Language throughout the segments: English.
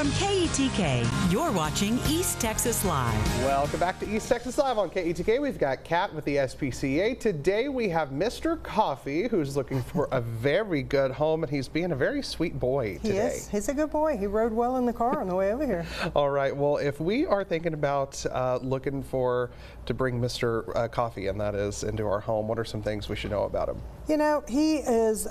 From KETK, you're watching East Texas Live. Welcome back to East Texas Live on KETK. We've got Kat with the SPCA. Today we have Mr. Coffee, who's looking for a very good home, and he's being a very sweet boy today. He is. He's a good boy. He rode well in the car on the way over here. All right. Well, if we are thinking about looking to bring Mr. Coffee, and that is, into our home, what are some things we should know about him? You know, he is,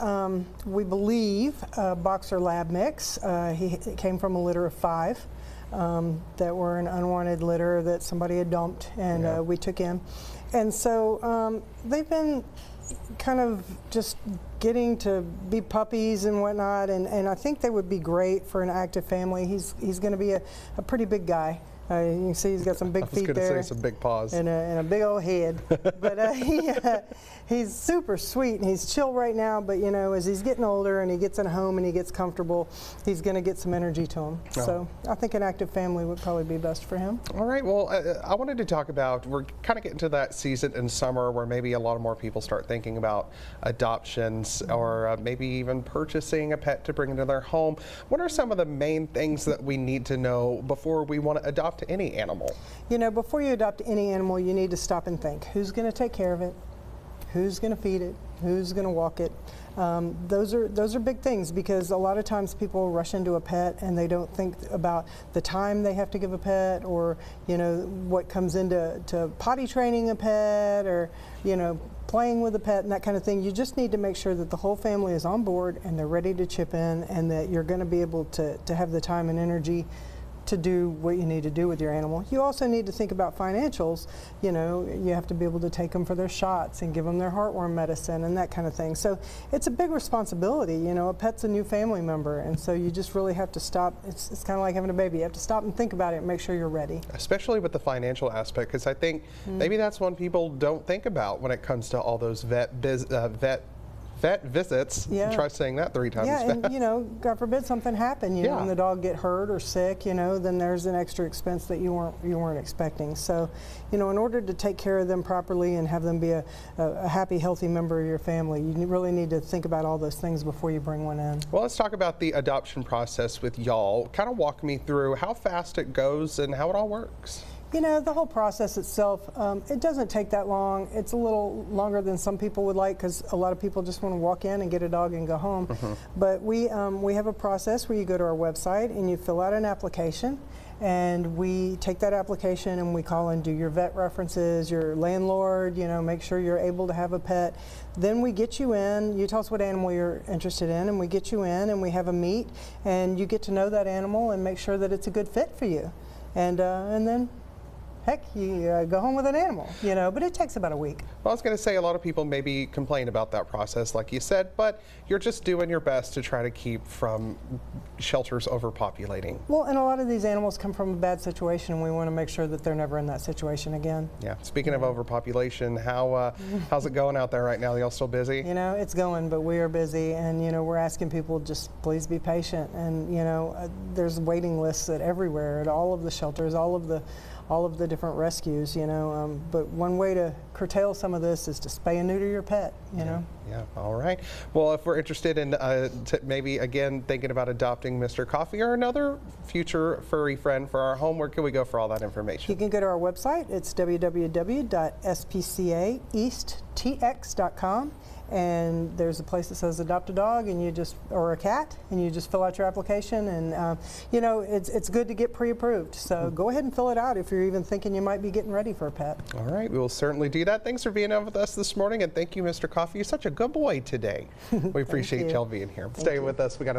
we believe, a boxer lab mix. He came from a litter of 5 that were an unwanted litter that somebody had dumped, and we took in. And so they've been kind of just getting to be puppies and whatnot, and I think they would be great for an active family. He's going to be a pretty big guy. You can see he's got some big feet there. I was going to say some big paws. And a big old head. But he's super sweet, and he's chill right now, but you know, as he's getting older and he gets in a home and he gets comfortable, he's going to get some energy to him. Oh. So I think an active family would probably be best for him. All right. Well, I wanted to talk about, we're kind of getting to that season in summer where maybe a lot of more people start thinking about adoptions or maybe even purchasing a pet to bring into their home. What are some of the main things that we need to know before we want to adopt any animal? You know, before you adopt any animal, you need to stop and think. Who's going to take care of it? Who's going to feed it? Who's going to walk it? Those are big things, because a lot of times people rush into a pet and they don't think about the time they have to give a pet, or you know, what comes into potty training a pet, or you know, playing with a pet and that kind of thing. You just need to make sure that the whole family is on board and they're ready to chip in, and that you're going to be able to have the time and energy to do what you need to do with your animal. You also need to think about financials. You know, you have to be able to take them for their shots and give them their heartworm medicine and that kind of thing. So it's a big responsibility. You know, a pet's a new family member, and so you just really have to stop. It's kind of like having a baby. You have to stop and think about it and make sure you're ready. Especially with the financial aspect, because I think maybe that's one people don't think about when it comes to all those vet visits. Yeah. Try saying that 3 times fast. And you know, God forbid something happen, you know, and the dog get hurt or sick, you know, then there's an extra expense that you weren't expecting. So, you know, in order to take care of them properly and have them be a happy, healthy member of your family, you really need to think about all those things before you bring one in. Well, let's talk about the adoption process with y'all. Kind of walk me through how fast it goes and how it all works. You know, the whole process itself, it doesn't take that long. It's a little longer than some people would like, because a lot of people just want to walk in and get a dog and go home. But we have a process where you go to our website and you fill out an application, and we take that application and we call and do your vet references, your landlord, you know, make sure you're able to have a pet. Then we get you in, you tell us what animal you're interested in, and we get you in and we have a meet, and you get to know that animal and make sure that it's a good fit for you. And then heck, you go home with an animal, you know, but it takes about a week. Well, I was going to say, a lot of people maybe complain about that process, like you said, but you're just doing your best to try to keep from shelters overpopulating. Well, and a lot of these animals come from a bad situation, and we want to make sure that they're never in that situation again. Yeah. Speaking of overpopulation, how's it going out there right now? Y'all still busy? You know, it's going, but we are busy, and you know, we're asking people just please be patient. And you know, there's waiting lists everywhere at all of the shelters, all of the different rescues, you know, but one way to curtail some of this is to spay and neuter your pet, you know. Yeah, all right. Well, if we're interested in maybe, again, thinking about adopting Mr. Coffee or another future furry friend for our home, where can we go for all that information? You can go to our website. It's www.spcaeasttx.com. And there's a place that says adopt a dog, and you just, or a cat, and you just fill out your application, and you know, it's good to get pre-approved. So go ahead and fill it out if you're even thinking you might be getting ready for a pet. All right, we will certainly do that. Thanks for being on with us this morning, and thank you, Mr. Coffee. You're such a good boy today. We appreciate y'all being here. Stay with us. We got